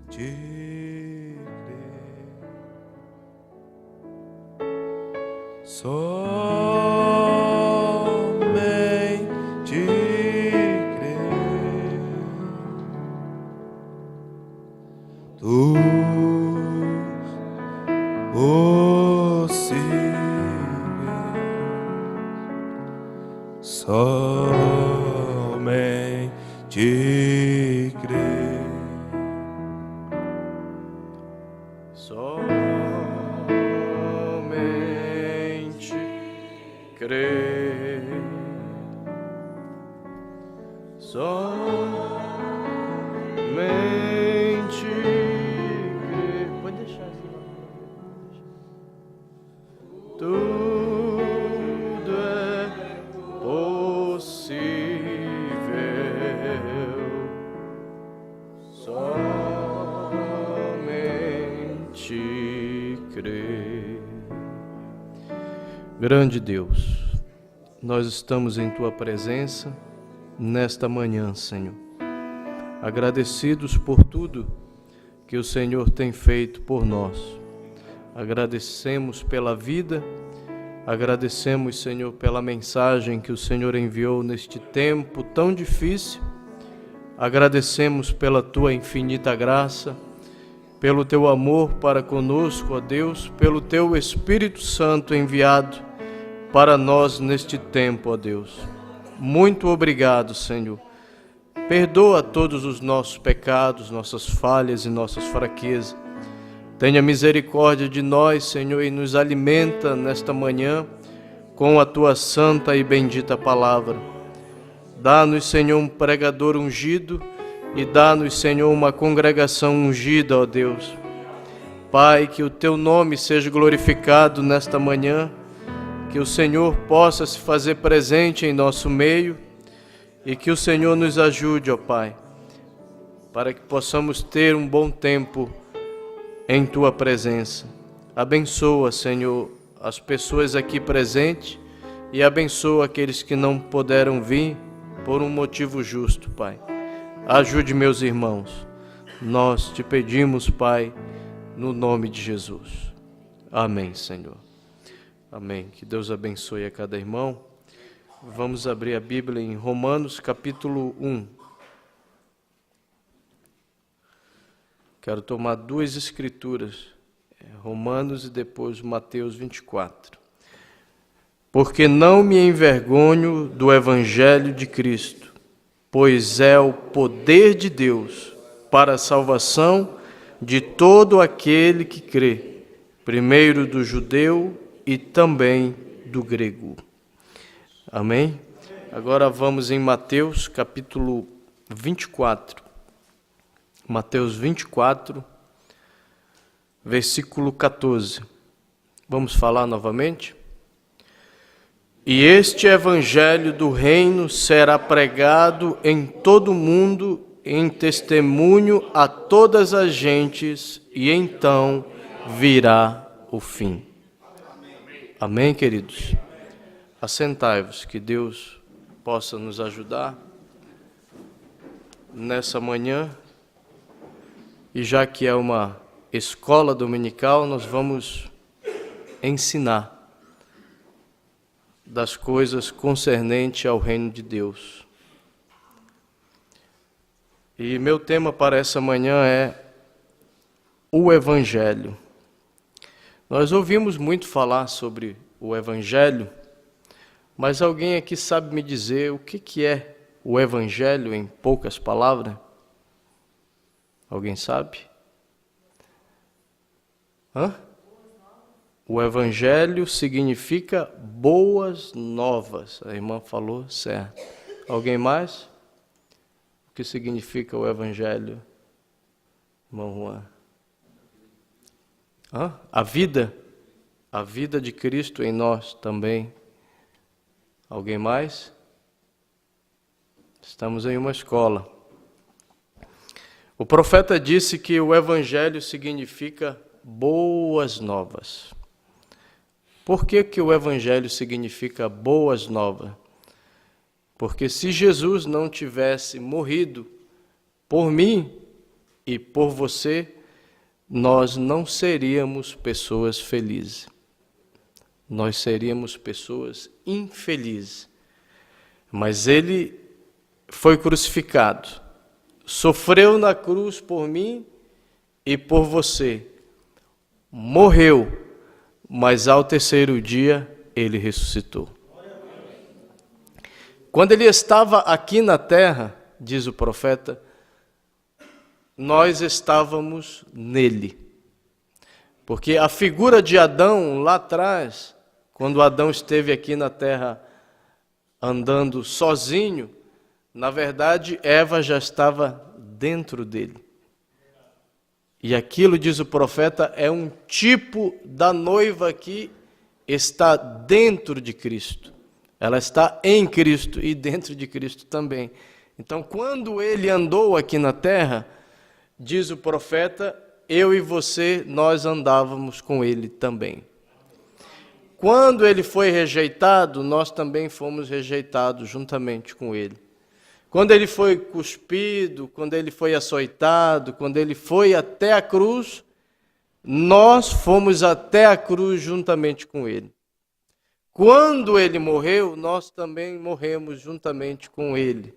de crer, somente crer. Tu possível, somente crer, somente crer, somente crer. Pode deixar assim, tudo é possível, somente crer. Grande Deus, nós estamos em Tua presença nesta manhã, Senhor, agradecidos por tudo que o Senhor tem feito por nós. Agradecemos pela vida, agradecemos, Senhor, pela mensagem que o Senhor enviou neste tempo tão difícil. Agradecemos pela Tua infinita graça, pelo Teu amor para conosco, ó Deus, pelo Teu Espírito Santo enviado para nós neste tempo, ó Deus. Muito obrigado, Senhor. Perdoa todos os nossos pecados, nossas falhas e nossas fraquezas. Tenha misericórdia de nós, Senhor, e nos alimenta nesta manhã com a Tua santa e bendita palavra. Dá-nos, Senhor, um pregador ungido e dá-nos, Senhor, uma congregação ungida, ó Deus. Pai, que o Teu nome seja glorificado nesta manhã, que o Senhor possa se fazer presente em nosso meio e que o Senhor nos ajude, ó Pai, para que possamos ter um bom tempo em Tua presença. Abençoa, Senhor, as pessoas aqui presentes e abençoa aqueles que não puderam vir por um motivo justo, Pai. Ajude meus irmãos. Nós te pedimos, Pai, no nome de Jesus. Amém, Senhor. Amém. Que Deus abençoe a cada irmão. Vamos abrir a Bíblia em Romanos, capítulo 1. Quero tomar duas escrituras, Romanos e depois Mateus 24. Porque não me envergonho do Evangelho de Cristo, pois é o poder de Deus para a salvação de todo aquele que crê, primeiro do judeu e também do grego. Amém? Agora vamos em Mateus capítulo 24. Mateus 24, versículo 14. Vamos falar novamente? E este evangelho do reino será pregado em todo o mundo em testemunho a todas as gentes, e então virá o fim. Amém, queridos? Assentai-vos, que Deus possa nos ajudar nessa manhã. E já que é uma escola dominical, nós vamos ensinar das coisas concernentes ao reino de Deus. E meu tema para essa manhã é o Evangelho. Nós ouvimos muito falar sobre o Evangelho, mas alguém aqui sabe me dizer o que é o Evangelho em poucas palavras? Alguém sabe? O Evangelho significa boas novas. A irmã falou certo. Alguém mais? O que significa o Evangelho, irmão Juan? A vida de Cristo em nós também. Alguém mais? Estamos em uma escola. O profeta disse que o Evangelho significa boas novas. Por que o Evangelho significa boas novas? Porque se Jesus não tivesse morrido por mim, e por você, nós não seríamos pessoas felizes. Nós seríamos pessoas infelizes. Mas ele foi crucificado, sofreu na cruz por mim e por você. Morreu, mas ao terceiro dia ele ressuscitou. Quando ele estava aqui na terra, diz o profeta, nós estávamos nele. Porque a figura de Adão lá atrás, quando Adão esteve aqui na terra andando sozinho, na verdade Eva já estava dentro dele. E aquilo, diz o profeta, é um tipo da noiva que está dentro de Cristo. Ela está em Cristo e dentro de Cristo também. Então, quando ele andou aqui na terra, diz o profeta, eu e você, nós andávamos com ele também. Quando ele foi rejeitado, nós também fomos rejeitados juntamente com ele. Quando ele foi cuspido, quando ele foi açoitado, quando ele foi até a cruz, nós fomos até a cruz juntamente com ele. Quando ele morreu, nós também morremos juntamente com ele.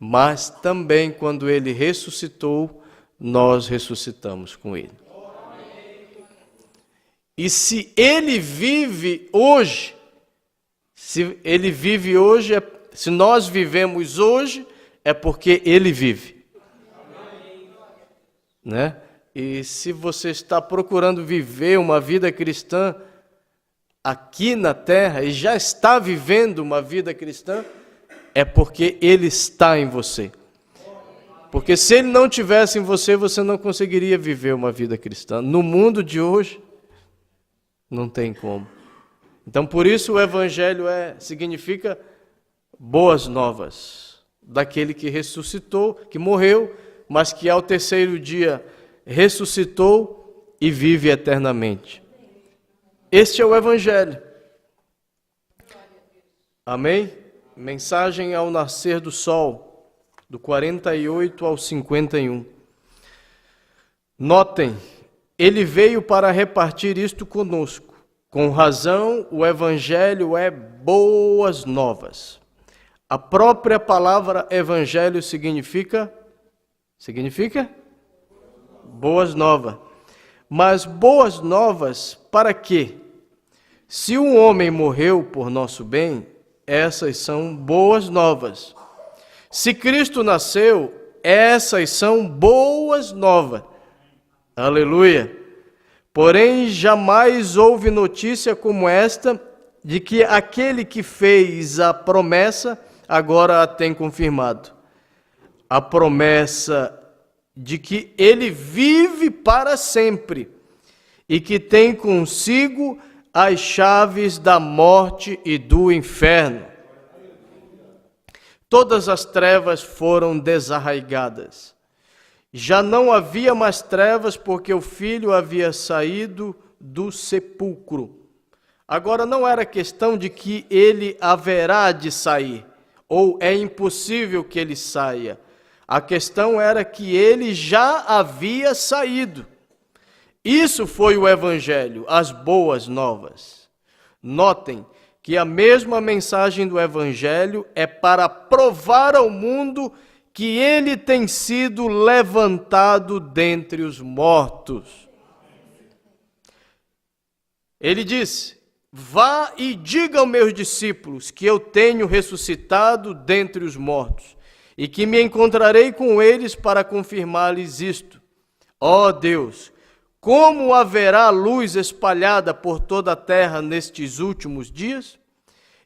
Mas também quando ele ressuscitou, nós ressuscitamos com ele. E se ele vive hoje, se nós vivemos hoje, é porque ele vive. Né? E se você está procurando viver uma vida cristã aqui na terra e já está vivendo uma vida cristã, é porque ele está em você. Porque se ele não tivesse em você, você não conseguiria viver uma vida cristã. No mundo de hoje, não tem como. Então, por isso o Evangelho significa boas novas, daquele que ressuscitou, que morreu, mas que ao terceiro dia ressuscitou e vive eternamente. Este é o Evangelho. Amém? Mensagem ao nascer do sol, do 48 ao 51. Notem, ele veio para repartir isto conosco. Com razão, o Evangelho é boas novas. A própria palavra Evangelho significa boas novas. Mas boas novas para quê? Se um homem morreu por nosso bem, essas são boas novas. Se Cristo nasceu, essas são boas novas. Aleluia! Porém, jamais houve notícia como esta, de que aquele que fez a promessa, agora a tem confirmado. A promessa de que ele vive para sempre e que tem consigo as chaves da morte e do inferno. Todas as trevas foram desarraigadas. Já não havia mais trevas porque o Filho havia saído do sepulcro. Agora não era questão de que ele haverá de sair, ou é impossível que ele saia. A questão era que ele já havia saído. Isso foi o Evangelho, as boas novas. Notem que a mesma mensagem do Evangelho é para provar ao mundo que ele tem sido levantado dentre os mortos. Ele disse, vá e diga aos meus discípulos que eu tenho ressuscitado dentre os mortos e que me encontrarei com eles para confirmar-lhes isto. Ó Deus, como haverá luz espalhada por toda a terra nestes últimos dias?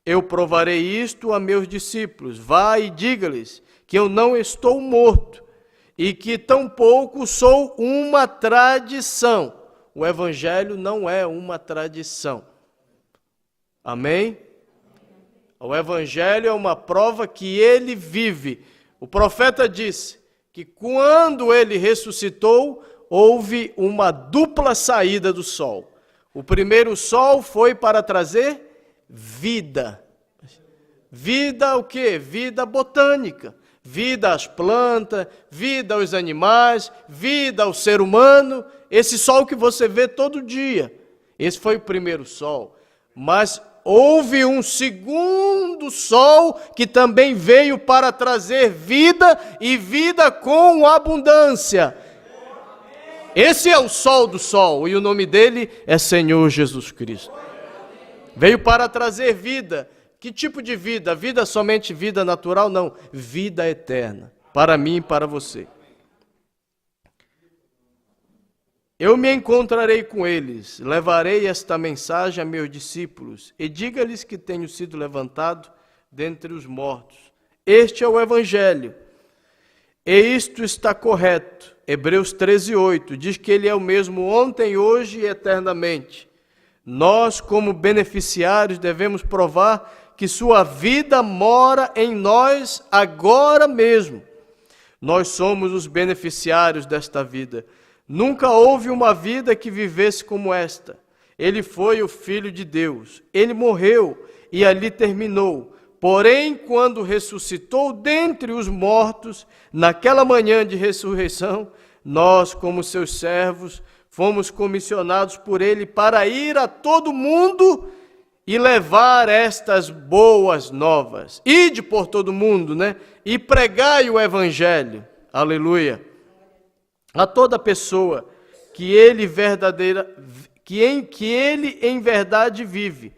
Eu provarei isto a meus discípulos. Vá e diga-lhes que eu não estou morto e que tampouco sou uma tradição. O Evangelho não é uma tradição. Amém? O Evangelho é uma prova que ele vive. O profeta disse que quando ele ressuscitou, houve uma dupla saída do sol. O primeiro sol foi para trazer vida. Vida o quê? Vida botânica. vida às plantas, vida aos animais, vida ao ser humano. Esse sol que você vê todo dia, esse foi o primeiro sol. Mas houve um segundo sol que também veio para trazer vida e vida com abundância. Esse é o sol do sol e o nome dele é Senhor Jesus Cristo. Veio para trazer vida. Que tipo de vida? Vida somente vida natural? Não, vida eterna, para mim e para você. Eu me encontrarei com eles, levarei esta mensagem a meus discípulos e diga-lhes que tenho sido levantado dentre os mortos. Este é o Evangelho. E isto está correto. Hebreus 13:8 diz que ele é o mesmo ontem, hoje e eternamente. Nós, como beneficiários, devemos provar que sua vida mora em nós agora mesmo. Nós somos os beneficiários desta vida. Nunca houve uma vida que vivesse como esta. Ele foi o Filho de Deus. Ele morreu e ali terminou. Porém, quando ressuscitou dentre os mortos, naquela manhã de ressurreição, nós, como seus servos, fomos comissionados por ele para ir a todo mundo e levar estas boas novas. Ide por todo mundo, né? E pregai o Evangelho. Aleluia. A toda pessoa que ele em verdade vive.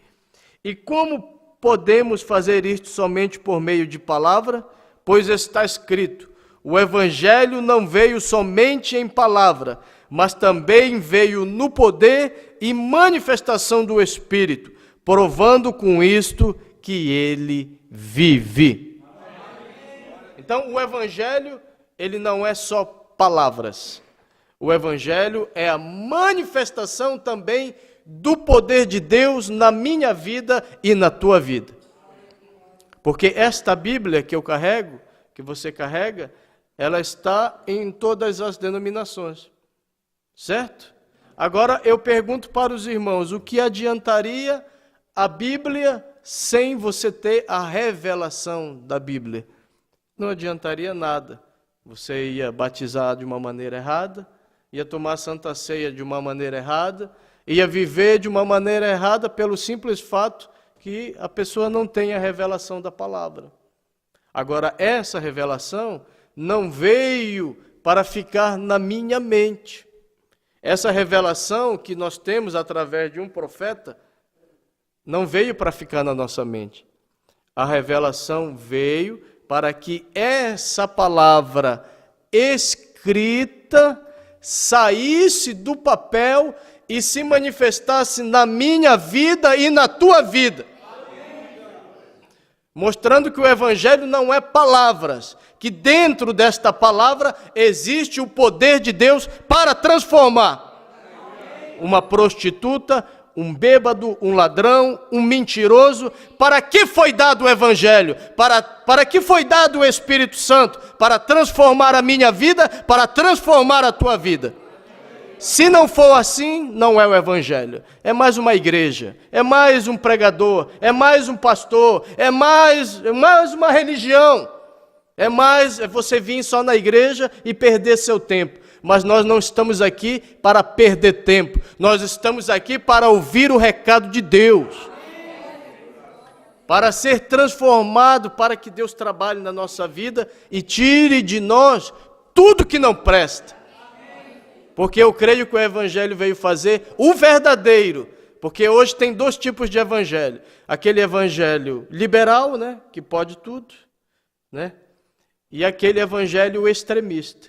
E como podemos fazer isto somente por meio de palavra? Pois está escrito: o Evangelho não veio somente em palavra, mas também veio no poder e manifestação do Espírito, provando com isto que ele vive. Então, o Evangelho, ele não é só palavras. O Evangelho é a manifestação também do poder de Deus na minha vida e na tua vida. Porque esta Bíblia que eu carrego, que você carrega, ela está em todas as denominações. Certo? Agora eu pergunto para os irmãos, o que adiantaria a Bíblia sem você ter a revelação da Bíblia? Não adiantaria nada. Você ia batizar de uma maneira errada, ia tomar a Santa Ceia de uma maneira errada, ia viver de uma maneira errada pelo simples fato que a pessoa não tem a revelação da palavra. Agora, essa revelação não veio para ficar na minha mente. Essa revelação que nós temos através de um profeta não veio para ficar na nossa mente. A revelação veio para que essa palavra escrita saísse do papel e se manifestasse na minha vida e na tua vida. Mostrando que o Evangelho não é palavras, que dentro desta palavra existe o poder de Deus para transformar uma prostituta, um bêbado, um ladrão, um mentiroso. Para que foi dado o Evangelho? Para que foi dado o Espírito Santo? Para transformar a minha vida, para transformar a tua vida. Se não for assim, não é o Evangelho. É mais uma igreja, é mais um pregador, é mais um pastor, é mais uma religião. É você vir só na igreja e perder seu tempo. Mas nós não estamos aqui para perder tempo. Nós estamos aqui para ouvir o recado de Deus. Para ser transformado, para que Deus trabalhe na nossa vida e tire de nós tudo que não presta. Porque eu creio que o Evangelho veio fazer o verdadeiro. Porque hoje tem dois tipos de Evangelho. Aquele Evangelho liberal, né, que pode tudo, né? E aquele Evangelho extremista,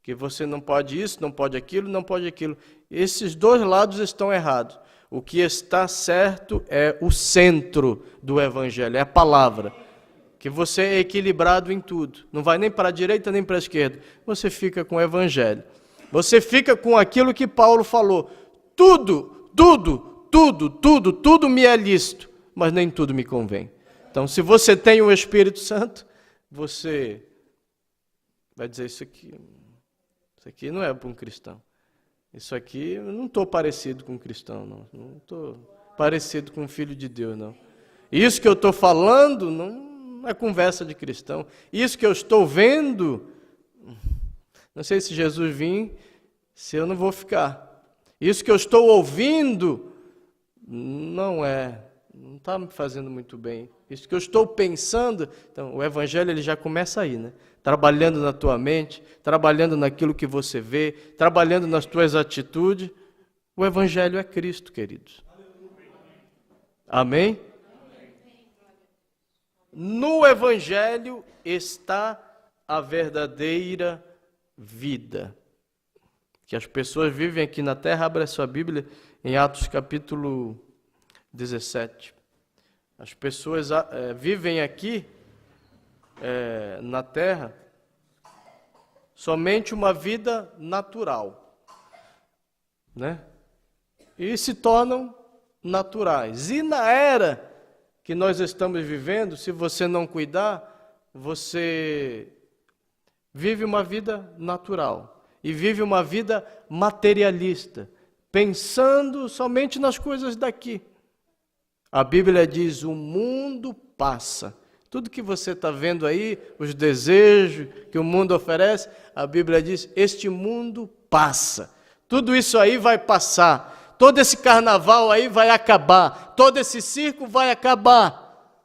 que você não pode isso, não pode aquilo, não pode aquilo. Esses dois lados estão errados. O que está certo é o centro do Evangelho, é a palavra. Que você é equilibrado em tudo. Não vai nem para a direita nem para a esquerda. Você fica com o Evangelho. Você fica com aquilo que Paulo falou. Tudo me é lícito, mas nem tudo me convém. Então, se você tem o Espírito Santo, você vai dizer isso aqui não é para um cristão. Isso aqui, eu não estou parecido com um cristão, não estou parecido com um filho de Deus, não. Isso que eu estou falando, Não é conversa de cristão. Isso que eu estou vendo, não sei se Jesus vir, se eu não vou ficar. Isso que eu estou ouvindo, não está me fazendo muito bem. Isso que eu estou pensando, então o evangelho ele já começa aí, né? Trabalhando na tua mente, trabalhando naquilo que você vê, trabalhando nas tuas atitudes. O evangelho é Cristo, queridos. Amém? No evangelho está a verdadeira vida. Que as pessoas vivem aqui na terra, abra a sua Bíblia em Atos capítulo 17. As pessoas vivem aqui na terra somente uma vida natural, né? E se tornam naturais. E na era que nós estamos vivendo, se você não cuidar, você vive uma vida natural e vive uma vida materialista, pensando somente nas coisas daqui. A Bíblia diz, o mundo passa. Tudo que você está vendo aí, os desejos que o mundo oferece, a Bíblia diz, este mundo passa. Tudo isso aí vai passar. Todo esse carnaval aí vai acabar. Todo esse circo vai acabar.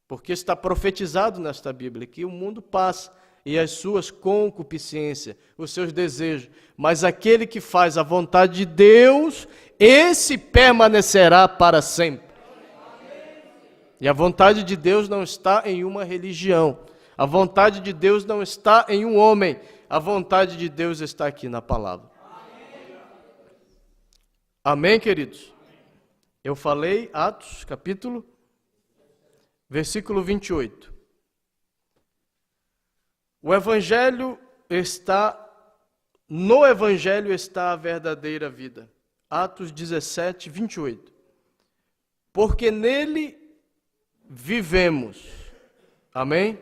Porque está profetizado nesta Bíblia que o mundo passa e as suas concupiscências, os seus desejos. Mas aquele que faz a vontade de Deus, esse permanecerá para sempre. E a vontade de Deus não está em uma religião. A vontade de Deus não está em um homem. A vontade de Deus está aqui na palavra. Amém, queridos? Eu falei, Atos, capítulo, versículo 28. No Evangelho está a verdadeira vida. Atos 17, 28. Porque nele vivemos, amém?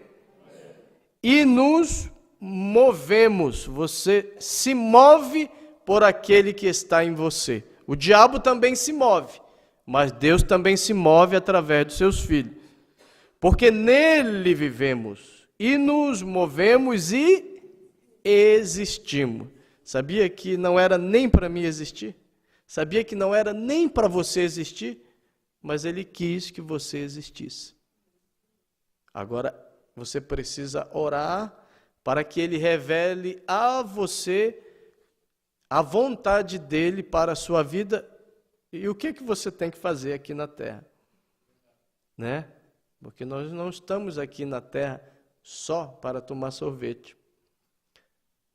E nos movemos. Você se move por aquele que está em você. O diabo também se move, mas Deus também se move através dos seus filhos. Porque nele vivemos, e nos movemos e existimos. Sabia que não era nem para mim existir? Sabia que não era nem para você existir? Mas ele quis que você existisse. Agora, você precisa orar para que ele revele a você a vontade dele para a sua vida e o que você tem que fazer aqui na terra. Né? Porque nós não estamos aqui na terra só para tomar sorvete.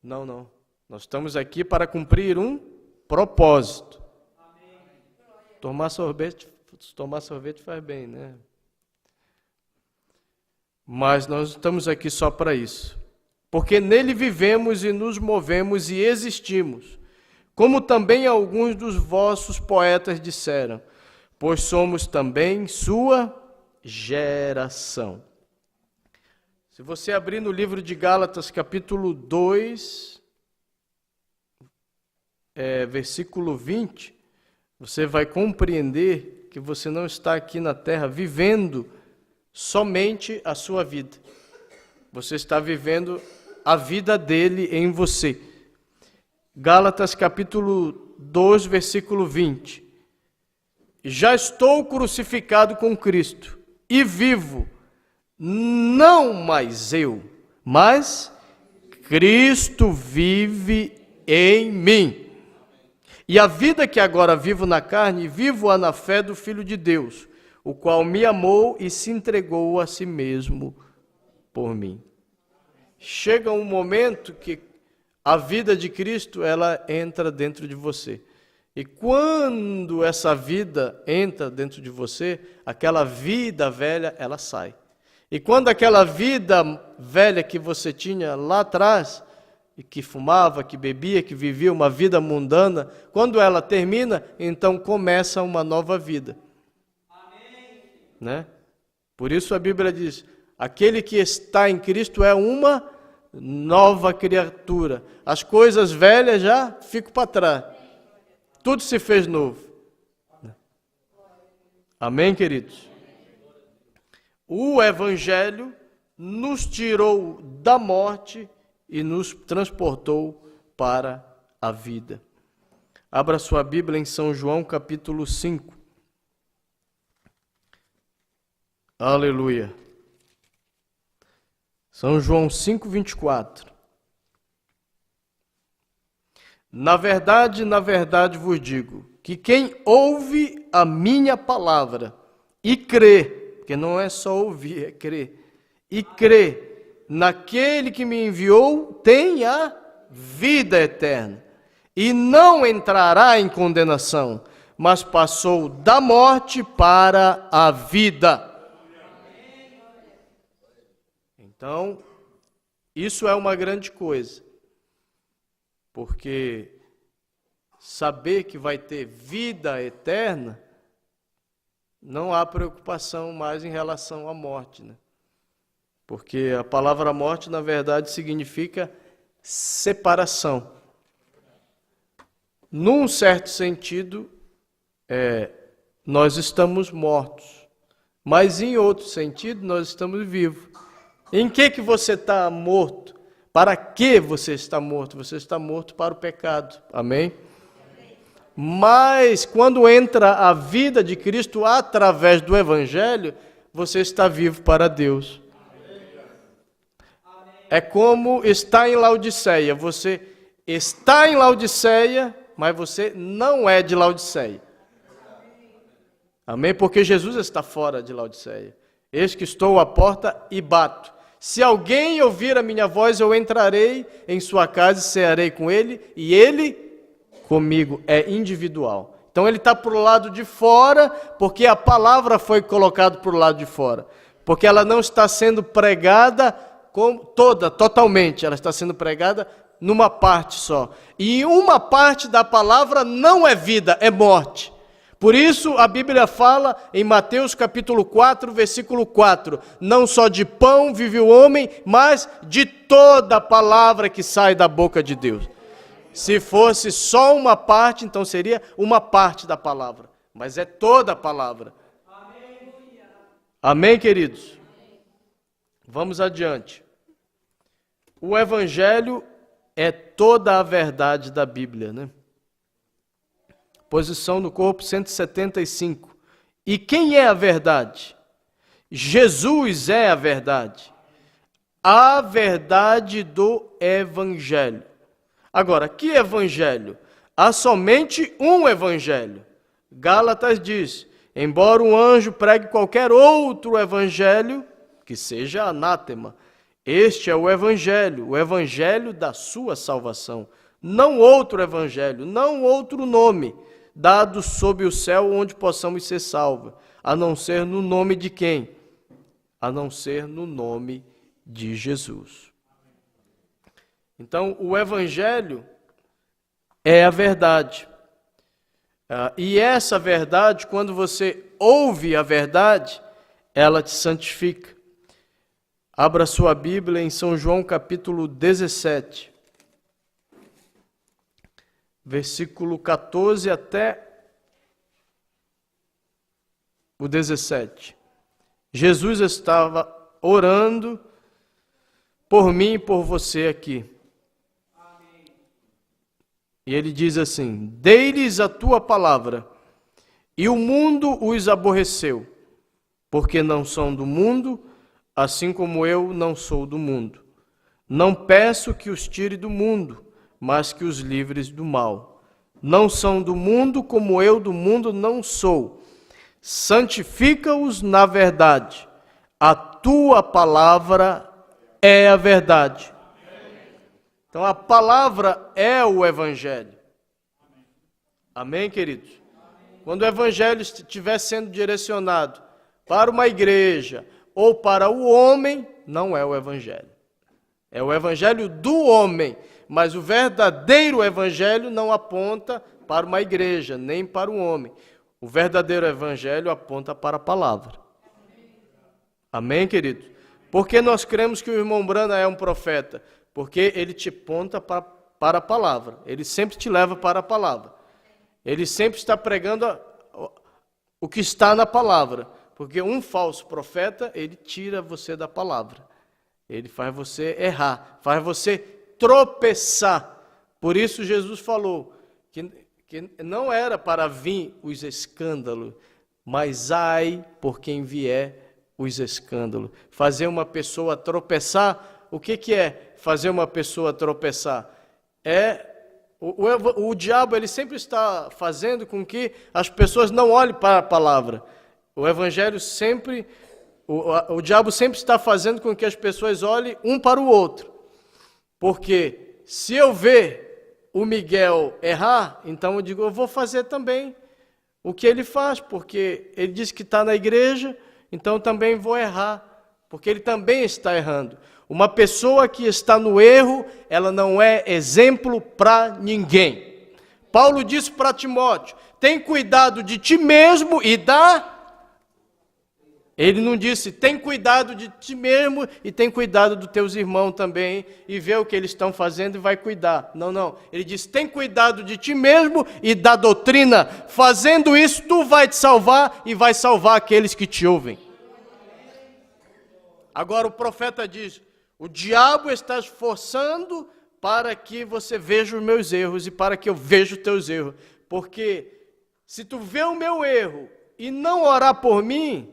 Não, não. Nós estamos aqui para cumprir um propósito. Tomar sorvete faz bem, né? Mas nós estamos aqui só para isso. Porque nele vivemos e nos movemos e existimos. Como também alguns dos vossos poetas disseram, pois somos também sua geração. Se você abrir no livro de Gálatas, capítulo 2, versículo 20, você vai compreender que você não está aqui na terra vivendo somente a sua vida. Você está vivendo a vida dele em você. Gálatas capítulo 2, versículo 20. Já estou crucificado com Cristo e vivo, não mais eu, mas Cristo vive em mim. E a vida que agora vivo na carne, vivo-a na fé do Filho de Deus, o qual me amou e se entregou a si mesmo por mim. Chega um momento que a vida de Cristo, ela entra dentro de você. E quando essa vida entra dentro de você, aquela vida velha, ela sai. E quando aquela vida velha que você tinha lá atrás, e que fumava, que bebia, que vivia uma vida mundana, quando ela termina, então começa uma nova vida. Amém. Né? Por isso a Bíblia diz, aquele que está em Cristo é uma nova criatura. As coisas velhas já ficam para trás. Tudo se fez novo. Amém, queridos? O Evangelho nos tirou da morte e nos transportou para a vida. Abra sua Bíblia em São João capítulo 5. Aleluia. São João 5, 24. Na verdade vos digo, que quem ouve a minha palavra e crê, porque não é só ouvir, é crer, e crê naquele que me enviou, tem a vida eterna, e não entrará em condenação, mas passou da morte para a vida. Então, isso é uma grande coisa, porque saber que vai ter vida eterna, não há preocupação mais em relação à morte, né? Porque a palavra morte, na verdade, significa separação. Num certo sentido, nós estamos mortos, mas em outro sentido, nós estamos vivos. Em que você está morto? Para que você está morto? Você está morto para o pecado. Amém? Mas quando entra a vida de Cristo através do Evangelho, você está vivo para Deus. É como está em Laodiceia. Você está em Laodiceia, mas você não é de Laodiceia. Amém? Porque Jesus está fora de Laodiceia. Eis que estou à porta e bato. Se alguém ouvir a minha voz, eu entrarei em sua casa e cearei com ele, e ele comigo. É individual. Então ele está para o lado de fora, porque a palavra foi colocada para o lado de fora. Porque ela não está sendo pregada totalmente. Ela está sendo pregada numa parte só. E uma parte da palavra não é vida, é morte. Por isso a Bíblia fala em Mateus capítulo 4, versículo 4, não só de pão vive o homem, mas de toda a palavra que sai da boca de Deus. Se fosse só uma parte, então seria uma parte da palavra, mas é toda a palavra. Amém, queridos? Vamos adiante. O Evangelho é toda a verdade da Bíblia, né? Posição do corpo 175. E quem é a verdade? Jesus é a verdade. A verdade do Evangelho. Agora, que Evangelho? Há somente um Evangelho. Gálatas diz, embora um anjo pregue qualquer outro Evangelho, que seja anátema, este é o Evangelho da sua salvação. Não outro Evangelho, não outro nome dado sob o céu onde possamos ser salvos, a não ser no nome de quem? A não ser no nome de Jesus. Então, o Evangelho é a verdade. E essa verdade, quando você ouve a verdade, ela te santifica. Abra sua Bíblia em São João capítulo 17. Versículo 14 até o 17. Jesus estava orando por mim e por você aqui. E ele diz assim, dei-lhes a tua palavra, e o mundo os aborreceu, porque não são do mundo, assim como eu não sou do mundo. Não peço que os tire do mundo, mas que os livres do mal. Não são do mundo, como eu do mundo não sou. Santifica-os na verdade. A tua palavra é a verdade. Então a palavra é o Evangelho. Amém, queridos? Quando o Evangelho estiver sendo direcionado para uma igreja ou para o homem, não é o Evangelho. É o Evangelho do homem. Mas o verdadeiro Evangelho não aponta para uma igreja, nem para um homem. O verdadeiro Evangelho aponta para a palavra. Amém, queridos? Por que nós cremos que o irmão Brana é um profeta? Porque ele te aponta para a palavra. Ele sempre te leva para a palavra. Ele sempre está pregando o que está na palavra. Porque um falso profeta, ele tira você da palavra. Ele faz você errar, faz você tropeçar. Por isso Jesus falou que não era para vir os escândalos, mas ai por quem vier os escândalos. Fazer uma pessoa tropeçar, o que é fazer uma pessoa tropeçar? O diabo ele sempre está fazendo com que as pessoas não olhem para a palavra. O evangelho sempre, o diabo sempre está fazendo com que as pessoas olhem um para o outro. Porque se eu ver o Miguel errar, então eu digo, eu vou fazer também o que ele faz, porque ele diz que está na igreja, então também vou errar, porque ele também está errando. Uma pessoa que está no erro, ela não é exemplo para ninguém. Paulo disse para Timóteo, tem cuidado de ti mesmo e da... Ele não disse, tem cuidado de ti mesmo e tem cuidado dos teus irmãos também, e vê o que eles estão fazendo e vai cuidar. Não. Ele disse, tem cuidado de ti mesmo e da doutrina. Fazendo isso, tu vai te salvar e vai salvar aqueles que te ouvem. Agora o profeta diz, o diabo está esforçando para que você veja os meus erros e para que eu veja os teus erros. Porque se tu vê o meu erro e não orar por mim,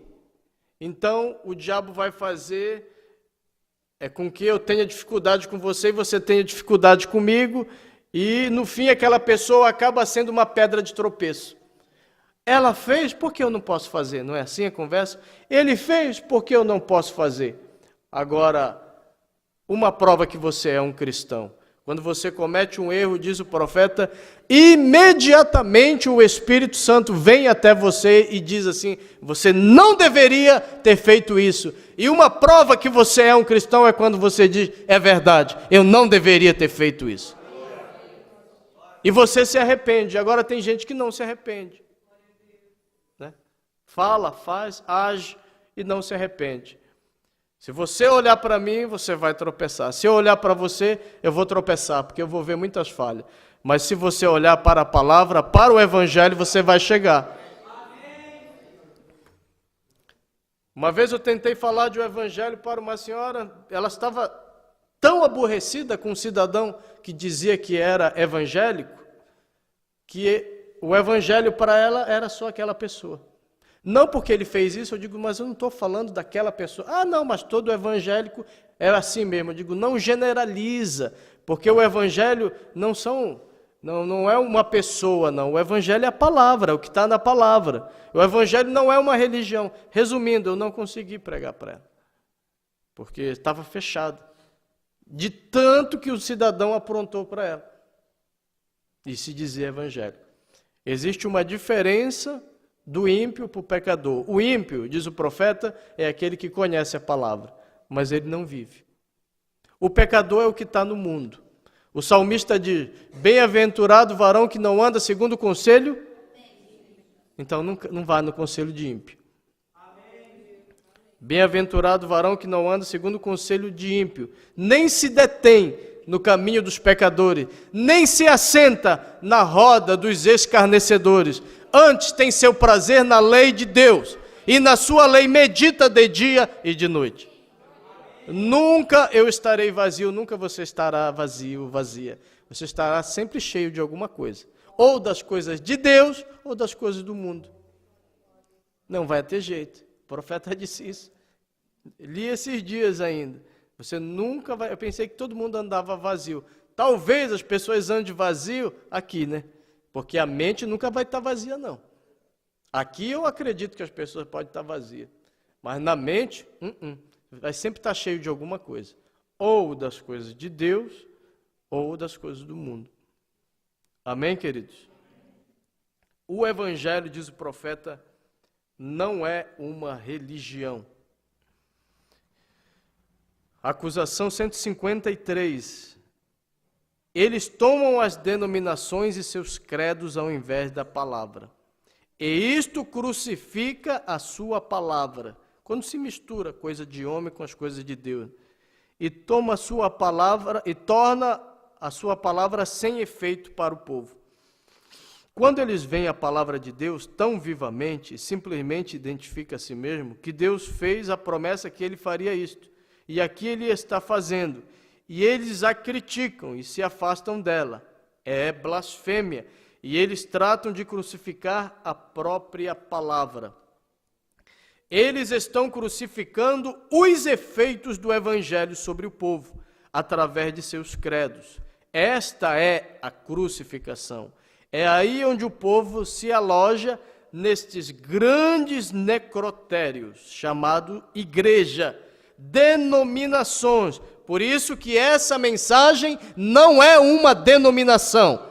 então o diabo vai fazer com que eu tenha dificuldade com você e você tenha dificuldade comigo, e no fim aquela pessoa acaba sendo uma pedra de tropeço. Ela fez, por que eu não posso fazer? Não é assim a conversa? Ele fez, por que eu não posso fazer? Agora, uma prova que você é um cristão. Quando você comete um erro, diz o profeta, imediatamente o Espírito Santo vem até você e diz assim, você não deveria ter feito isso. E uma prova que você é um cristão é quando você diz, é verdade, eu não deveria ter feito isso. E você se arrepende. Agora tem gente que não se arrepende. Né? Fala, faz, age e não se arrepende. Se você olhar para mim, você vai tropeçar. Se eu olhar para você, eu vou tropeçar, porque eu vou ver muitas falhas. Mas se você olhar para a palavra, para o evangelho, você vai chegar. Uma vez eu tentei falar de um evangelho para uma senhora, ela estava tão aborrecida com um cidadão que dizia que era evangélico, que o evangelho para ela era só aquela pessoa. Não porque ele fez isso, eu digo, mas eu não estou falando daquela pessoa. Ah, não, mas todo evangélico é assim mesmo. Eu digo, não generaliza, porque o evangelho não é uma pessoa, não. O evangelho é a palavra, é o que está na palavra. O evangelho não é uma religião. Resumindo, eu não consegui pregar para ela, porque estava fechado, de tanto que o cidadão aprontou para ela. E se dizia evangelho. Existe uma diferença do ímpio para o pecador. O ímpio, diz o profeta, é aquele que conhece a palavra, mas ele não vive. O pecador é o que está no mundo. O salmista diz, bem-aventurado o varão que não anda segundo o conselho. Então não vá no conselho de ímpio. Bem-aventurado o varão que não anda segundo o conselho de ímpio, nem se detém no caminho dos pecadores, nem se assenta na roda dos escarnecedores. Antes tem seu prazer na lei de Deus, e na sua lei medita de dia e de noite. Nunca eu estarei vazio, nunca você estará vazio, vazia. Você estará sempre cheio de alguma coisa, ou das coisas de Deus, ou das coisas do mundo. Não vai ter jeito. O profeta disse isso. Li esses dias ainda. Você nunca vai... Eu pensei que todo mundo andava vazio. Talvez as pessoas andem vazio aqui, né? Porque a mente nunca vai estar vazia, não. Aqui eu acredito que as pessoas podem estar vazias. Mas na mente, vai sempre estar cheio de alguma coisa. Ou das coisas de Deus, ou das coisas do mundo. Amém, queridos? O Evangelho, diz o profeta, não é uma religião. Acusação 153. Eles tomam as denominações e seus credos ao invés da palavra. E isto crucifica a sua palavra. Quando se mistura coisa de homem com as coisas de Deus. E toma a sua palavra e torna a sua palavra sem efeito para o povo. Quando eles veem a palavra de Deus tão vivamente, simplesmente identifica a si mesmo, que Deus fez a promessa que ele faria isto. e aqui ele está fazendo, e eles a criticam e se afastam dela. É blasfêmia, e eles tratam de crucificar a própria palavra. Eles estão crucificando os efeitos do evangelho sobre o povo, através de seus credos. Esta é a crucificação. É aí onde o povo se aloja nestes grandes necrotérios, chamado igreja, denominações. Por isso que essa mensagem não é uma denominação.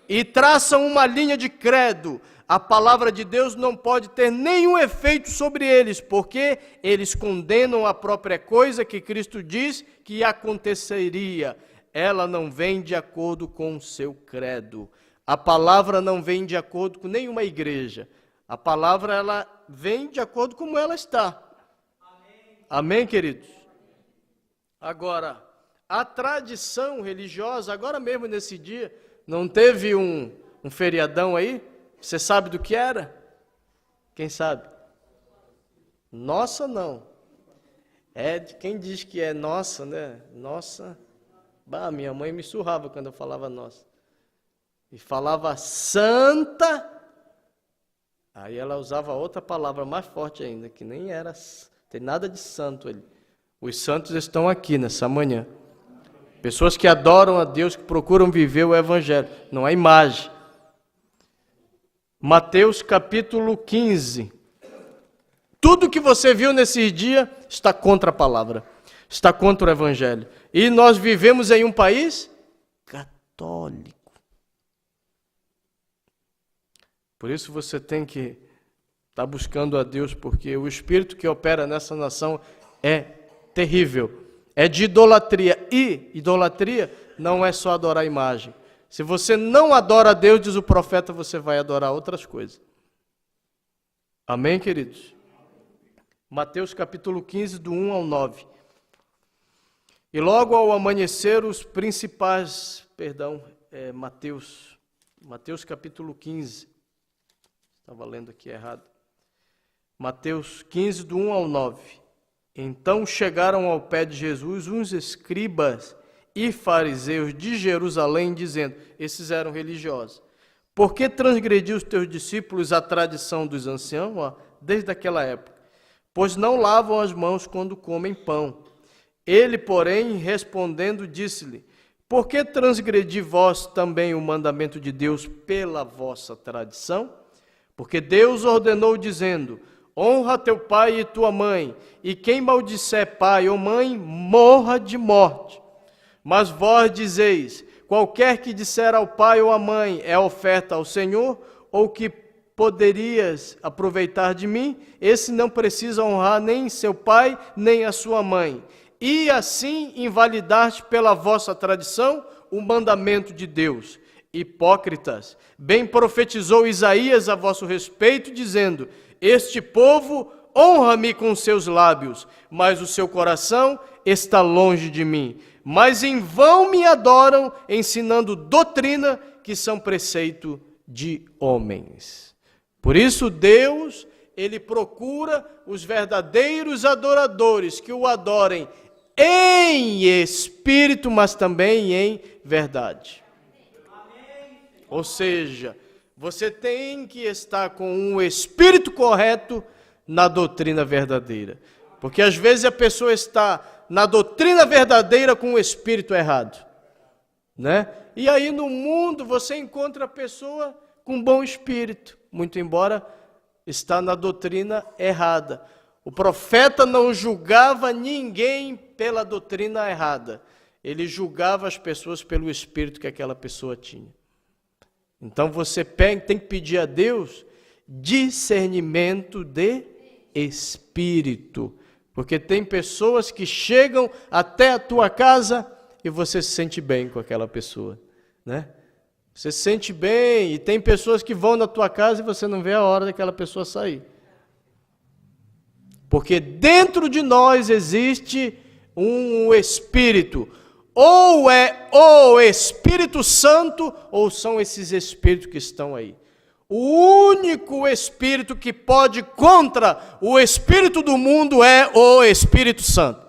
E traçam uma linha de credo. A palavra de Deus não pode ter nenhum efeito sobre eles, porque eles condenam a própria coisa que Cristo diz que aconteceria. Ela não vem de acordo com o seu credo. A palavra não vem de acordo com nenhuma igreja. A palavra, ela vem de acordo com como ela está. Amém, queridos? Agora, a tradição religiosa, agora mesmo nesse dia, não teve um feriadão aí? Você sabe do que era? Quem sabe? Nossa, não. É de quem diz que é nossa, né? Nossa. Bah, minha mãe me surrava quando eu falava nossa. E falava santa. Aí ela usava outra palavra mais forte ainda, que nem era, tem nada de santo ali. Os santos estão aqui nessa manhã. Pessoas que adoram a Deus, que procuram viver o evangelho, não a imagem. Mateus capítulo 15. Tudo que você viu nesse dia está contra a palavra, está contra o evangelho. E nós vivemos em um país católico. Por isso você tem que estar buscando a Deus, porque o espírito que opera nessa nação é terrível. É de idolatria. E idolatria não é só adorar a imagem. Se você não adora a Deus, diz o profeta, você vai adorar outras coisas. Amém, queridos? Mateus capítulo 15, do 1 ao 9. E logo ao amanhecer, os principais... Mateus capítulo 15. Estava lendo aqui errado. Mateus 15, do 1 ao 9. Então chegaram ao pé de Jesus uns escribas e fariseus de Jerusalém, dizendo, esses eram religiosos, por que transgrediu os teus discípulos a tradição dos anciãos, desde aquela época? Pois não lavam as mãos quando comem pão. Ele, porém, respondendo, disse-lhe, por que transgredi vós também o mandamento de Deus pela vossa tradição? Porque Deus ordenou, dizendo, honra teu pai e tua mãe, e quem maldisser pai ou mãe, morra de morte. Mas vós dizeis, qualquer que disser ao pai ou à mãe é oferta ao Senhor, ou que poderias aproveitar de mim, esse não precisa honrar nem seu pai, nem a sua mãe. E assim invalidaste pela vossa tradição o mandamento de Deus. Hipócritas, bem profetizou Isaías a vosso respeito, dizendo, este povo honra-me com seus lábios, mas o seu coração está longe de mim. Mas em vão me adoram, ensinando doutrina que são preceito de homens. Por isso Deus, Ele procura os verdadeiros adoradores, que o adorem em espírito, mas também em verdade. Ou seja, você tem que estar com um espírito correto na doutrina verdadeira. Porque às vezes a pessoa está na doutrina verdadeira com o espírito errado, né? E aí no mundo você encontra a pessoa com bom espírito, muito embora está na doutrina errada. O profeta não julgava ninguém pela doutrina errada. Ele julgava as pessoas pelo espírito que aquela pessoa tinha. Então você tem que pedir a Deus discernimento de espírito. Porque tem pessoas que chegam até a tua casa e você se sente bem com aquela pessoa, né? Você se sente bem, e tem pessoas que vão na tua casa e você não vê a hora daquela pessoa sair. Porque dentro de nós existe um espírito. Ou é o Espírito Santo, ou são esses espíritos que estão aí. O único espírito que pode contra o espírito do mundo é o Espírito Santo.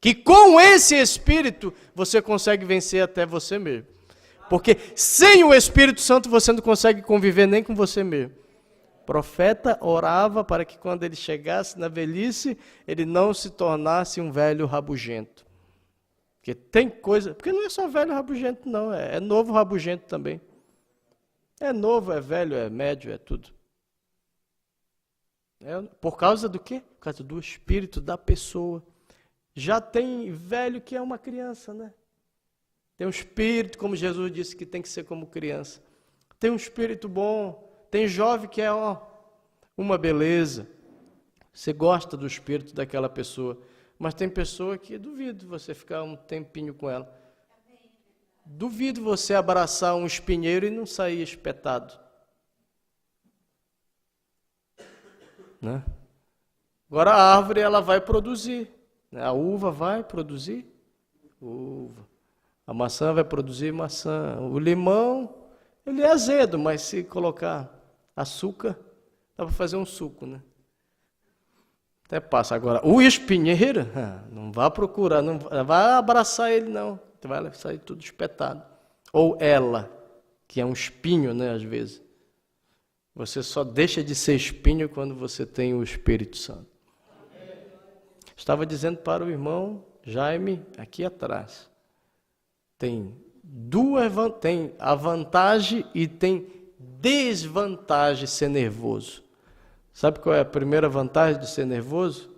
Que com esse espírito você consegue vencer até você mesmo. Porque sem o Espírito Santo você não consegue conviver nem com você mesmo. O profeta orava para que quando ele chegasse na velhice, ele não se tornasse um velho rabugento. Porque tem coisa... Porque não é só velho rabugento, não. É novo rabugento também. É novo, é velho, é médio, é tudo. Por causa do quê? Por causa do espírito da pessoa. Já tem velho que é uma criança, né? Tem um espírito, como Jesus disse, que tem que ser como criança. Tem um espírito bom. Tem jovem que é uma beleza. Você gosta do espírito daquela pessoa. Mas tem pessoa que duvido você ficar um tempinho com ela. Duvido você abraçar um espinheiro e não sair espetado. Né? Agora a árvore ela vai produzir. A uva vai produzir uva. A maçã vai produzir maçã. O limão, ele é azedo, mas se colocar açúcar, dá para fazer um suco, né? Até passa. Agora, o espinheiro, não vá procurar, não vai abraçar ele, não. Vai sair tudo espetado. Ou ela, que é um espinho, né, às vezes. Você só deixa de ser espinho quando você tem o Espírito Santo. Estava dizendo para o irmão Jaime, aqui atrás. Tem a vantagem e tem desvantagem ser nervoso. Sabe qual é a primeira vantagem de ser nervoso?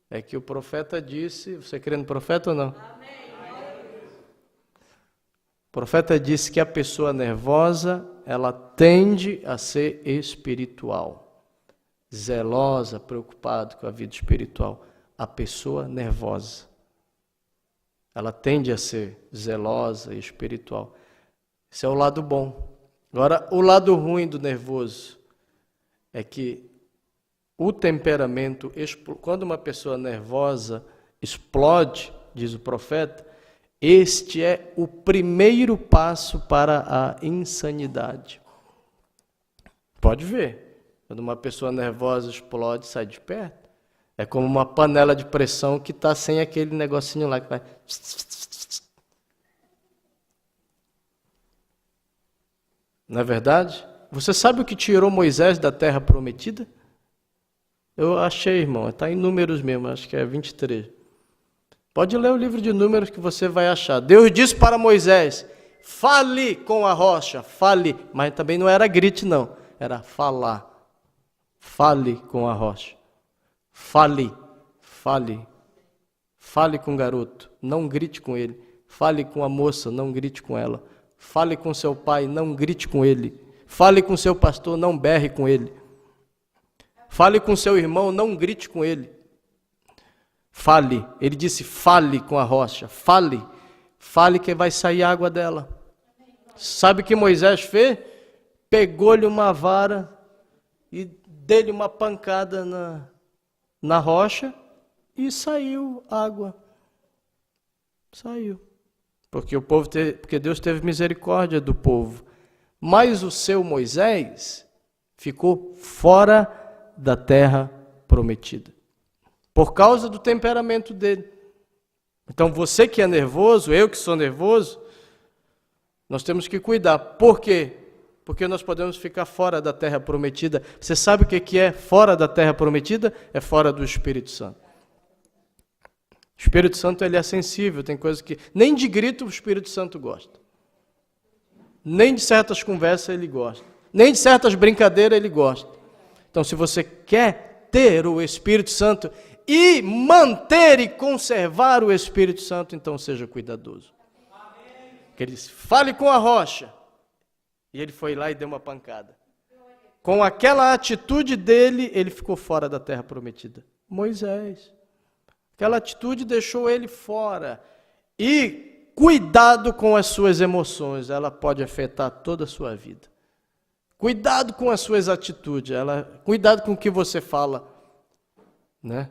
É que o profeta disse, você crê no profeta ou não? Amém. O profeta disse que a pessoa nervosa, ela tende a ser espiritual. Zelosa, preocupada com a vida espiritual. A pessoa nervosa. Ela tende a ser zelosa e espiritual. Esse é o lado bom. Agora, o lado ruim do nervoso é que o temperamento, quando uma pessoa nervosa explode, diz o profeta, este é o primeiro passo para a insanidade. Pode ver, quando uma pessoa nervosa explode, sai de perto. É como uma panela de pressão que está sem aquele negocinho lá que vai... Não é verdade? Você sabe o que tirou Moisés da terra prometida? Eu achei, irmão, está em Números mesmo, acho que é 23. Pode ler o livro de Números que você vai achar. Deus disse para Moisés, fale com a rocha, fale. Mas também não era grite, não. Era falar. Fale com a rocha. Fale, fale. Fale com o garoto, não grite com ele. Fale com a moça, não grite com ela. Fale com seu pai, não grite com ele. Fale com seu pastor, não berre com ele. Fale com seu irmão, não grite com ele. Fale. Ele disse, fale com a rocha. Fale. Fale que vai sair água dela. Sabe o que Moisés fez? Pegou-lhe uma vara e deu-lhe uma pancada na rocha e saiu água. Saiu. Porque Deus teve misericórdia do povo. Mas o seu Moisés ficou fora da terra prometida. Por causa do temperamento dele. Então você que é nervoso, eu que sou nervoso, nós temos que cuidar. Por quê? Porque nós podemos ficar fora da terra prometida. Você sabe o que é fora da terra prometida? É fora do Espírito Santo. O Espírito Santo ele é sensível, tem coisas que... Nem de grito o Espírito Santo gosta. Nem de certas conversas ele gosta. Nem de certas brincadeiras ele gosta. Então, se você quer ter o Espírito Santo e manter e conservar o Espírito Santo, então seja cuidadoso. Porque ele disse, fale com a rocha. E ele foi lá e deu uma pancada. Com aquela atitude dele, ele ficou fora da terra prometida. Moisés. Aquela atitude deixou ele fora. E cuidado com as suas emoções, ela pode afetar toda a sua vida. Cuidado com as suas atitudes, cuidado com o que você fala, né?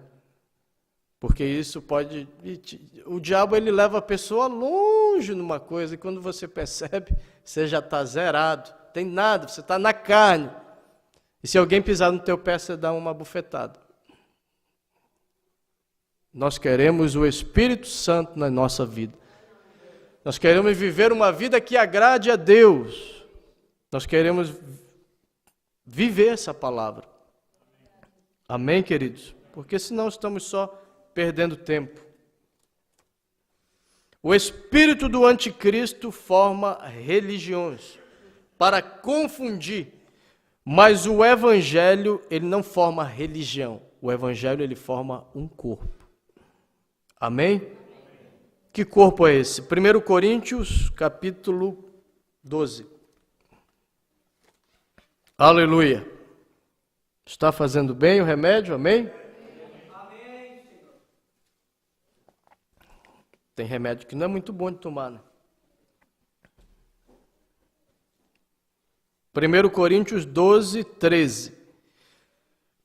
Porque isso pode... O diabo ele leva a pessoa longe numa coisa e quando você percebe, você já está zerado, tem nada, você está na carne. E se alguém pisar no teu pé, você dá uma bufetada. Nós queremos o Espírito Santo na nossa vida. Nós queremos viver uma vida que agrade a Deus. Nós queremos viver essa palavra. Amém, queridos? Porque senão estamos só perdendo tempo. O espírito do anticristo forma religiões para confundir, mas o evangelho, ele não forma religião. O evangelho, ele forma um corpo. Amém? Que corpo é esse? 1 Coríntios, capítulo 12. Aleluia. Está fazendo bem o remédio? Amém? Amém. Tem remédio que não é muito bom de tomar, né? 1 Coríntios 12, 13.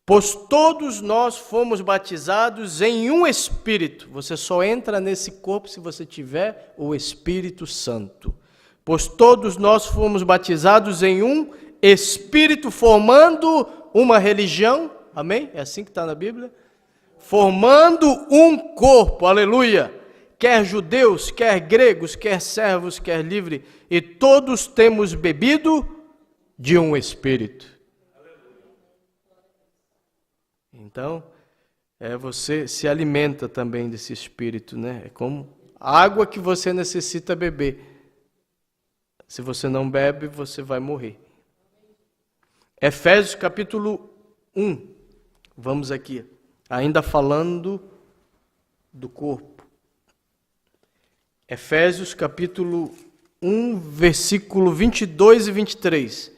Pois todos nós fomos batizados em um Espírito. Você só entra nesse corpo se você tiver o Espírito Santo. Pois todos nós fomos batizados em um Espírito, formando uma religião. Amém? É assim que está na Bíblia. Formando um corpo. Aleluia. Quer judeus, quer gregos, quer servos, quer livres. E todos temos bebido de um Espírito. Então, você se alimenta também desse Espírito, né? É como a água que você necessita beber. Se você não bebe, você vai morrer. Efésios capítulo 1. Vamos aqui, ainda falando do corpo. Efésios capítulo 1, versículo 22 e 23.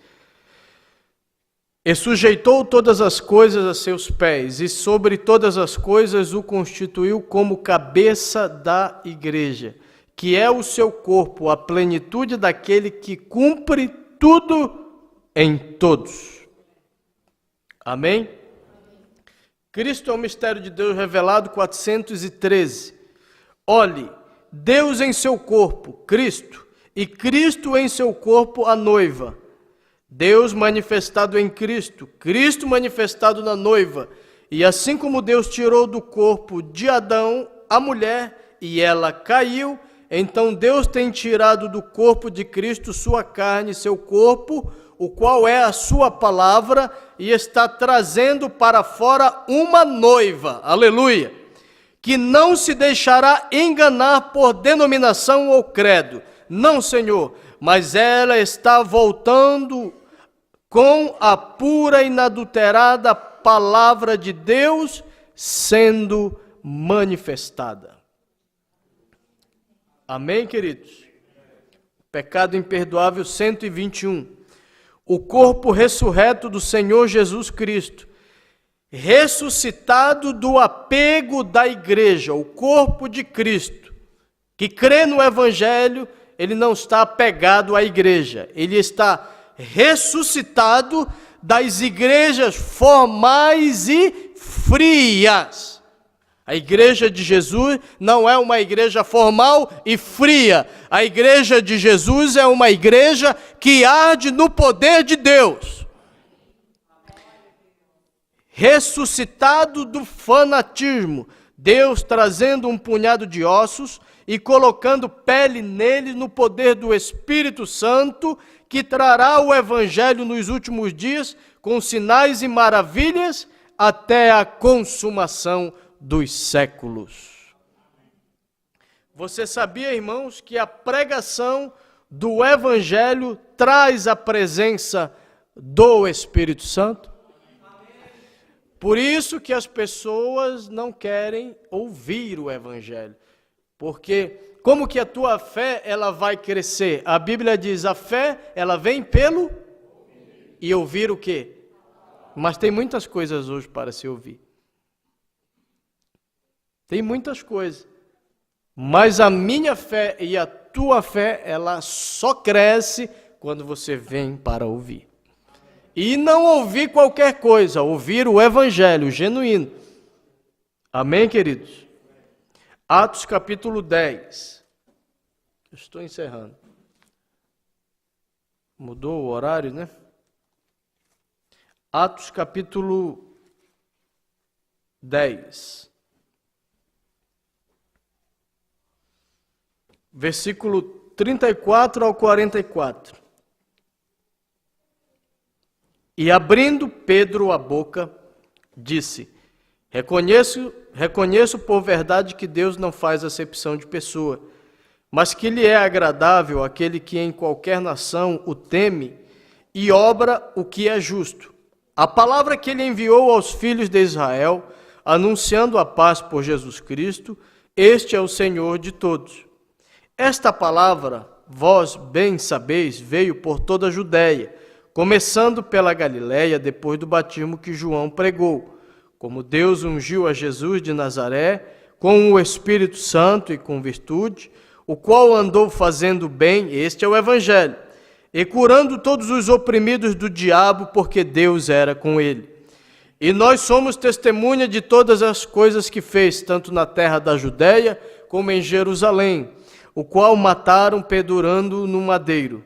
E sujeitou todas as coisas a seus pés, e sobre todas as coisas o constituiu como cabeça da igreja, que é o seu corpo, a plenitude daquele que cumpre tudo em todos. Amém? Cristo é o mistério de Deus revelado, 413. Olhe, Deus em seu corpo, Cristo, e Cristo em seu corpo, a noiva. Deus manifestado em Cristo, Cristo manifestado na noiva. E assim como Deus tirou do corpo de Adão a mulher, e ela caiu, então Deus tem tirado do corpo de Cristo sua carne, seu corpo, o qual é a sua palavra, e está trazendo para fora uma noiva, aleluia, que não se deixará enganar por denominação ou credo. Não, Senhor, mas ela está voltando com a pura e inadulterada palavra de Deus sendo manifestada. Amém, queridos? Pecado imperdoável 121. O corpo ressurreto do Senhor Jesus Cristo, ressuscitado do apego da igreja, o corpo de Cristo, que crê no Evangelho, ele não está apegado à igreja, ele está ressuscitado das igrejas formais e frias. A igreja de Jesus não é uma igreja formal e fria. A igreja de Jesus é uma igreja que arde no poder de Deus. Ressuscitado do fanatismo, Deus trazendo um punhado de ossos e colocando pele nele no poder do Espírito Santo, que trará o Evangelho nos últimos dias, com sinais e maravilhas, até a consumação dos séculos. Você sabia, irmãos, que a pregação do Evangelho traz a presença do Espírito Santo? Por isso que as pessoas não querem ouvir o Evangelho. Porque como que a tua fé ela vai crescer? A Bíblia diz, a fé ela vem pelo e ouvir o quê? Mas tem muitas coisas hoje para se ouvir. Tem muitas coisas. Mas a minha fé e a tua fé, ela só cresce quando você vem para ouvir. E não ouvir qualquer coisa, ouvir o Evangelho genuíno. Amém, queridos? Atos capítulo 10. Estou encerrando. Mudou o horário, né? Atos capítulo 10. Versículo 34 ao 44. E abrindo Pedro a boca, disse: Reconheço por verdade que Deus não faz acepção de pessoa, mas que lhe é agradável aquele que em qualquer nação o teme e obra o que é justo. A palavra que ele enviou aos filhos de Israel, anunciando a paz por Jesus Cristo, este é o Senhor de todos. Esta palavra, vós bem sabeis, veio por toda a Judéia, começando pela Galiléia, depois do batismo que João pregou, como Deus ungiu a Jesus de Nazaré, com o Espírito Santo e com virtude, o qual andou fazendo bem, este é o Evangelho, e curando todos os oprimidos do diabo, porque Deus era com ele. E nós somos testemunha de todas as coisas que fez, tanto na terra da Judéia, como em Jerusalém, o qual mataram pendurando no madeiro.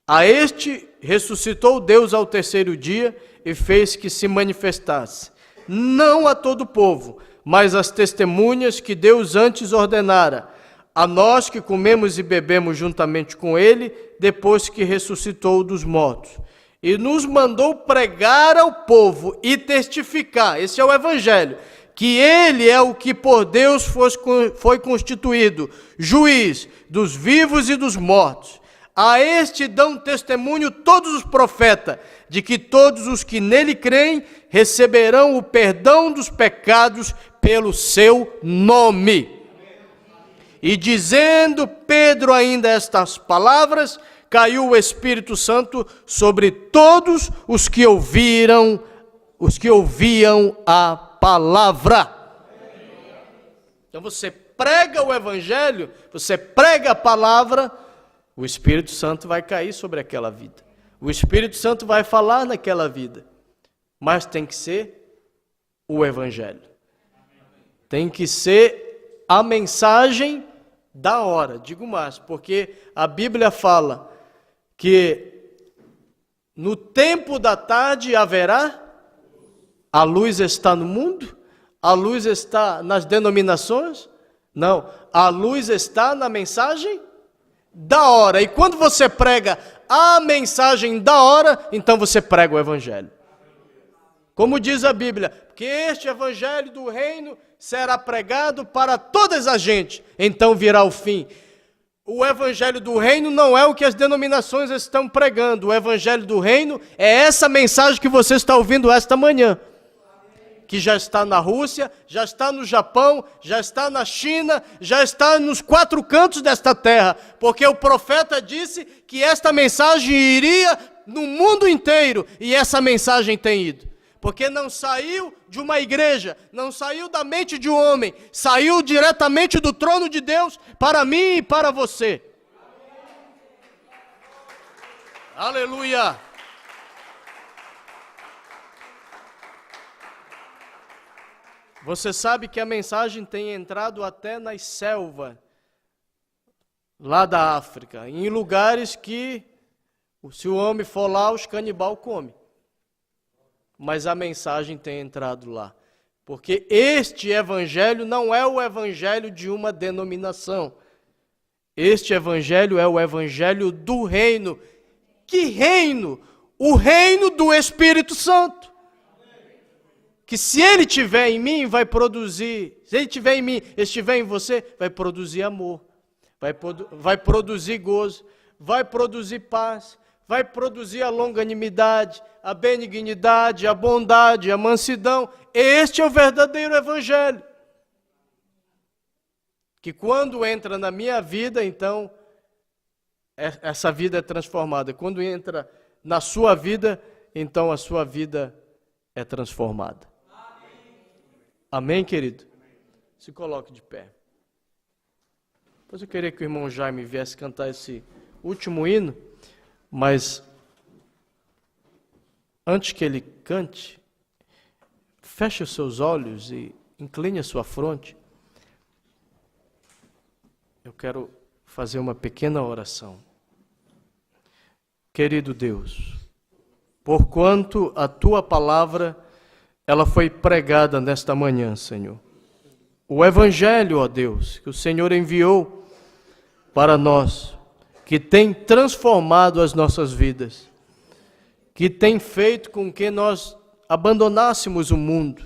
A este ressuscitou Deus ao terceiro dia e fez que se manifestasse, não a todo o povo, mas às testemunhas que Deus antes ordenara, a nós que comemos e bebemos juntamente com ele, depois que ressuscitou dos mortos. E nos mandou pregar ao povo e testificar, esse é o Evangelho, que ele é o que por Deus foi constituído, juiz dos vivos e dos mortos. A este dão testemunho todos os profetas, de que todos os que nele creem receberão o perdão dos pecados pelo seu nome. E dizendo Pedro ainda estas palavras, caiu o Espírito Santo sobre todos os que ouviam a palavra. Então você prega o Evangelho, você prega a palavra, o Espírito Santo vai cair sobre aquela vida. O Espírito Santo vai falar naquela vida. Mas tem que ser o Evangelho. Tem que ser a mensagem da hora. Digo mais, porque a Bíblia fala que no tempo da tarde haverá, a luz está no mundo, a luz está nas denominações, não, a luz está na mensagem da hora. E quando você prega a mensagem da hora, então você prega o Evangelho. Como diz a Bíblia, que este Evangelho do reino será pregado para todas as gente, então virá o fim. O Evangelho do reino não é o que as denominações estão pregando. O Evangelho do reino é essa mensagem que você está ouvindo esta manhã, que já está na Rússia, já está no Japão, já está na China, já está nos 4 cantos desta terra, porque o profeta disse que esta mensagem iria no mundo inteiro, e essa mensagem tem ido. Porque não saiu de uma igreja, não saiu da mente de um homem, saiu diretamente do trono de Deus para mim e para você. Aleluia! Você sabe que a mensagem tem entrado até nas selvas, lá da África, em lugares que, se o homem for lá, os canibal comem. Mas a mensagem tem entrado lá. Porque este evangelho não é o evangelho de uma denominação. Este evangelho é o evangelho do reino. Que reino? O reino do Espírito Santo. Que se ele estiver em mim, vai produzir. Se ele estiver em mim, estiver em você, vai produzir amor. Vai produzir gozo. Vai produzir paz. Vai produzir a longanimidade, a benignidade, a bondade, a mansidão. Este é o verdadeiro evangelho. Que quando entra na minha vida, então, essa vida é transformada. Quando entra na sua vida, então a sua vida é transformada. Amém, querido? Se coloque de pé. Depois eu queria que o irmão Jaime viesse cantar esse último hino, mas antes que ele cante, feche os seus olhos e incline a sua fronte. Eu quero fazer uma pequena oração. querido Deus, porquanto a Tua palavra, ela foi pregada nesta manhã, Senhor. O Evangelho, ó Deus, que o Senhor enviou para nós, que tem transformado as nossas vidas, que tem feito com que nós abandonássemos o mundo,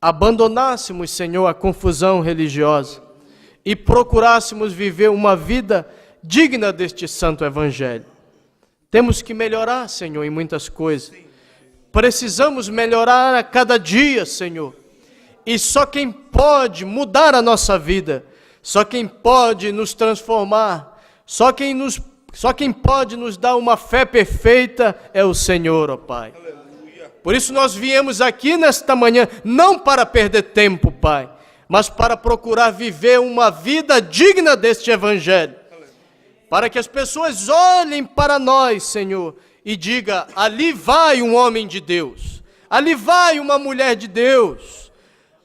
abandonássemos, Senhor, a confusão religiosa e procurássemos viver uma vida digna deste santo Evangelho. Temos que melhorar, Senhor, em muitas coisas. Precisamos melhorar a cada dia, Senhor. E só quem pode mudar a nossa vida, só quem pode nos transformar, só quem pode nos dar uma fé perfeita é o Senhor, ó Pai. Por isso nós viemos aqui nesta manhã, não para perder tempo, Pai, mas para procurar viver uma vida digna deste Evangelho. Para que as pessoas olhem para nós, Senhor, e digam, ali vai um homem de Deus, ali vai uma mulher de Deus.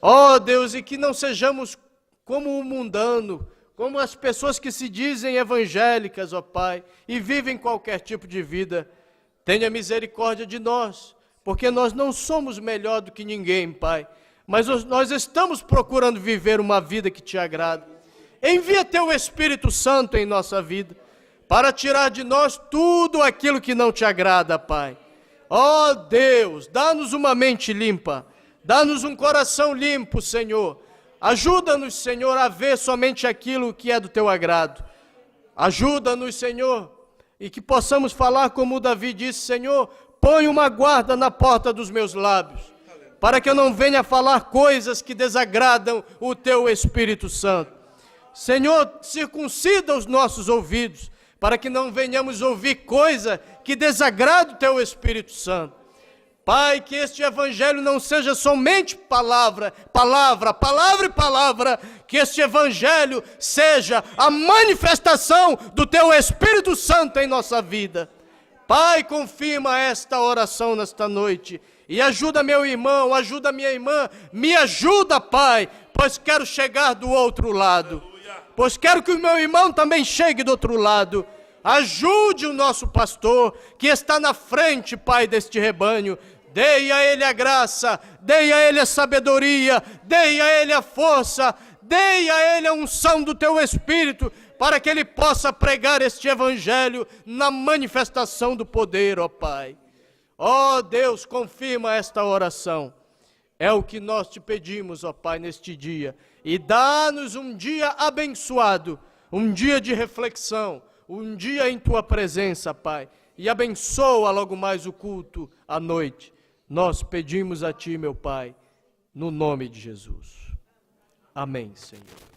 Ó Deus, e que não sejamos como o mundano, como as pessoas que se dizem evangélicas, ó Pai, e vivem qualquer tipo de vida. Tenha misericórdia de nós, porque nós não somos melhor do que ninguém, Pai, mas nós estamos procurando viver uma vida que te agrada. Envia Teu Espírito Santo em nossa vida, para tirar de nós tudo aquilo que não te agrada, Pai. Ó Deus, dá-nos uma mente limpa, dá-nos um coração limpo, Senhor. Ajuda-nos, Senhor, a ver somente aquilo que é do Teu agrado. Ajuda-nos, Senhor, e que possamos falar como Davi disse, Senhor, põe uma guarda na porta dos meus lábios, para que eu não venha falar coisas que desagradam o Teu Espírito Santo. Senhor, circuncida os nossos ouvidos, para que não venhamos ouvir coisa que desagrada o Teu Espírito Santo. Pai, que este Evangelho não seja somente palavra, que este Evangelho seja a manifestação do Teu Espírito Santo em nossa vida. Pai, confirma esta oração nesta noite, e ajuda meu irmão, ajuda minha irmã, me ajuda, Pai, pois quero chegar do outro lado, pois quero que o meu irmão também chegue do outro lado. Ajude o nosso pastor, que está na frente, Pai, deste rebanho. Dei a ele a graça, dei a ele a sabedoria, dei a ele a força, dei a ele a unção do Teu Espírito, para que ele possa pregar este Evangelho na manifestação do poder, ó Pai. Ó Deus, confirma esta oração. É o que nós te pedimos, ó Pai, neste dia. E dá-nos um dia abençoado, um dia de reflexão, um dia em Tua presença, Pai. E abençoa logo mais o culto à noite. Nós pedimos a Ti, meu Pai, no nome de Jesus. Amém, Senhor.